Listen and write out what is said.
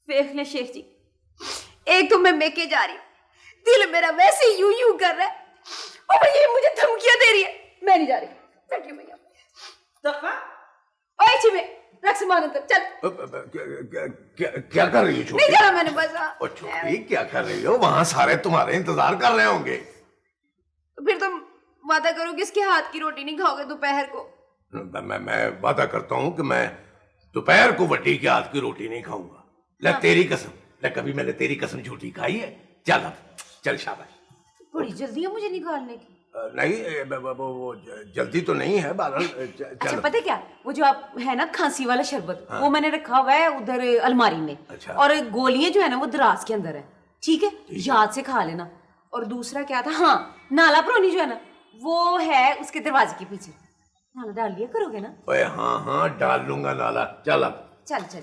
देख ले शेख जी, एक तो मैं मेके जा रही हूँ, दिल मेरा वैसे यूं यूं कर रहा है, और ये मुझे धमकियां दे रही है। मैं नहीं जा रही, बैठी हूँ मैं। ओए छिमे, रख सामान अंदर, चल। क्या कर रही हो छोटी? नहीं जाना मैंने बस। ओ छोटी, क्या कर रही हो? वहां सारे तुम्हारे इंतजार कर रहे होंगे। फिर तुम वादा करो कि इसके हाथ की रोटी नहीं खाओगे दोपहर को। मैं वादा करता हूँ कि मैं दोपहर को वड्डी के हाथ की रोटी नहीं खाऊंगा। ले तेरी कसम, ले कभी मैंने तेरी कसम झूठी खाई है? चल अब, चल शाबाश। बड़ी जल्दी है मुझे निकालने की। नहीं, वो जल्दी तो नहीं है बहरहाल। अच्छा पता है क्या, वो जो आप है ना खांसी वाला शरबत, वो मैंने रखा हुआ है उधर अलमारी में। अच्छा। और गोलियां जो है ना वो दराज के अंदर है, ठीक है? याद से खा लेना। और दूसरा क्या था, हाँ, नाला प्रोनी जो है ना वो है उसके दरवाजे के पीछे। नाला डाल लिया करोगे ना? ओए हाँ हाँ, डाल लूंगा नाला। चल अब, चल चल।